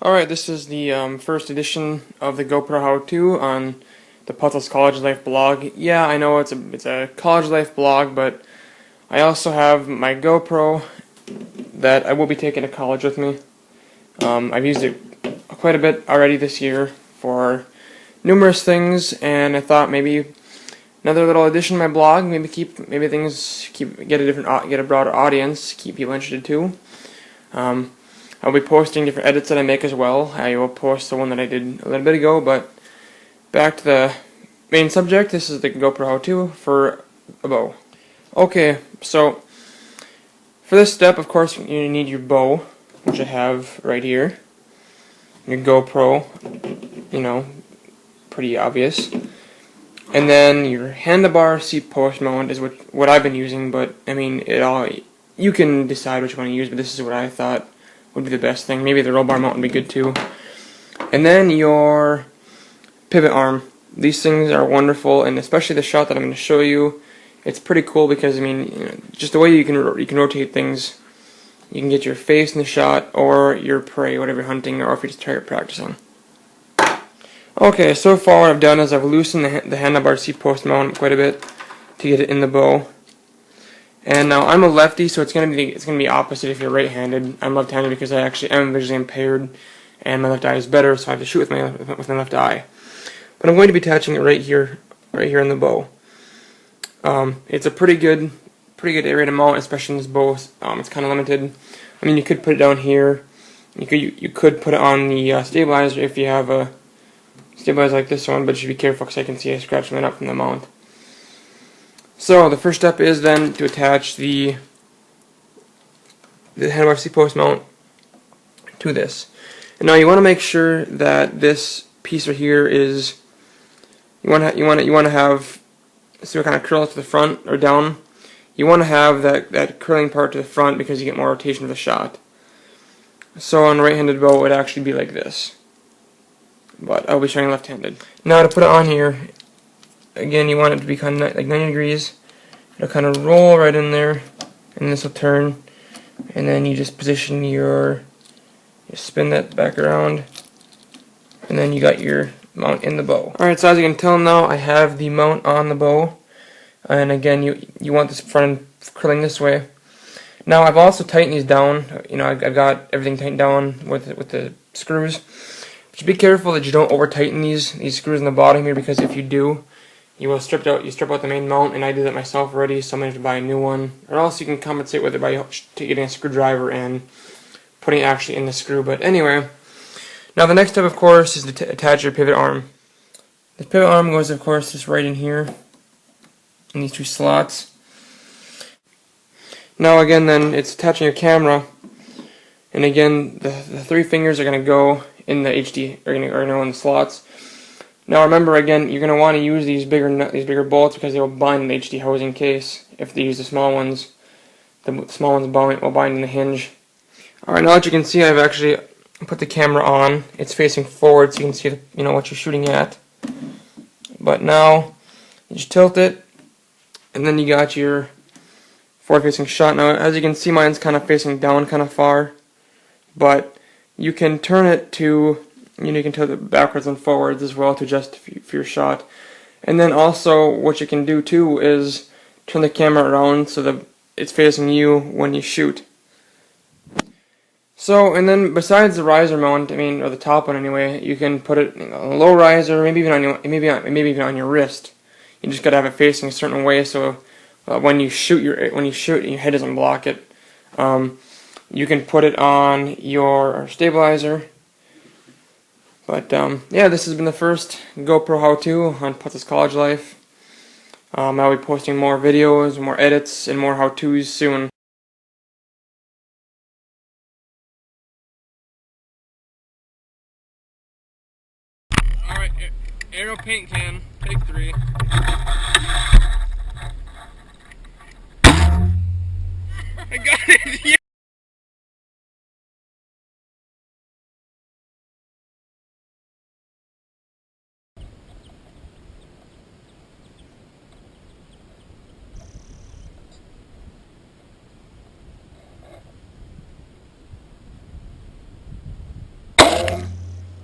Alright, this is the first edition of the Gopro how-to on the Putzls College Life blog. Yeah, I know it's a college life blog, but I also have my GoPro that I will be taking to college with me. I've used it quite a bit already this year for numerous things, and I thought maybe another little addition to my blog, get a broader audience, keep people interested too. I'll be posting different edits that I make as well. I will post the one that I did a little bit ago, but back to the main subject. This is the GoPro how-to for a bow. Okay, so for this step, of course, you need your bow, which I have right here. Your GoPro, pretty obvious. And then your handlebar seat post mount is what I've been using, but I mean, you can decide which one to use, but this is what I thought would be the best thing. Maybe the roll bar mount would be good too. And then your pivot arm. These things are wonderful, and especially the shot that I'm going to show you. It's pretty cool because just the way you can rotate things. You can get your face in the shot, or your prey, whatever you're hunting, or if you're just target practicing. Okay, so far what I've done is I've loosened the handlebar seat post mount quite a bit to get it in the bow. And now I'm a lefty, so it's gonna be opposite if you're right-handed. I'm left-handed because I actually am visually impaired, and my left eye is better, so I have to shoot with my left eye. But I'm going to be attaching it right here in the bow. It's a pretty good area to mount, especially in this bow. It's kind of limited. I mean, you could put it down here. You could put it on the stabilizer if you have a stabilizer like this one, but you should be careful because I can see I scratched mine up from the mount. So the first step is then to attach the handlebar seat post mount to this. And now you want to make sure that this piece right here is you want to have, so it kind of curls to the front or down. You want to have that curling part to the front because you get more rotation of the shot. So on a right-handed bow it would actually be like this, but I'll be showing left-handed. Now to put it on here, again, you want it to be kind of like 90 degrees. It'll kind of roll right in there, and this will turn. And then you just position you spin that back around, and then you got your mount in the bow. Alright, so as you can tell now, I have the mount on the bow. And again, you want this front end curling this way. Now I've also tightened these down. I've got everything tightened down with the screws. But be careful that you don't over tighten these screws in the bottom here, because if you do, you strip out the main mount, and I did that myself already, so I'm going to have to buy a new one. Or else you can compensate with it by getting a screwdriver and putting it actually in the screw. But anyway, now the next step, of course, is to attach your pivot arm. The pivot arm goes, of course, just right in here, in these two slots. Now again, then it's attaching your camera, and again, the three fingers are going to go in the HD, or in the slots. Now remember, again, you're going to want to use these bigger bolts because they will bind the HD housing case. If they use the small ones, will bind in the hinge. Alright, now that you can see, I've actually put the camera on. It's facing forward, so you can see what you're shooting at. But now you just tilt it, and then you got your forward-facing shot. Now, as you can see, mine's kind of facing down, kind of far, but you can turn it to. You can tilt it backwards and forwards as well to adjust for your shot. And then also what you can do too is turn the camera around so that it's facing you when you shoot. So, and then besides the riser mount, or the top one anyway, you can put it on a low riser, maybe even on your wrist. You just gotta have it facing a certain way so when you shoot, your head doesn't block it. You can put it on your stabilizer. But yeah, this has been the first GoPro how-to on Putzls College Life. I'll be posting more videos, more edits, and more how-tos soon. Alright, aero paint can, take 3. I got it! Yeah.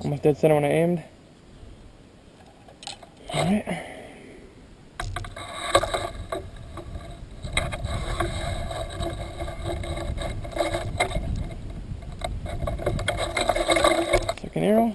Almost dead center when I aimed. Alright. Second arrow.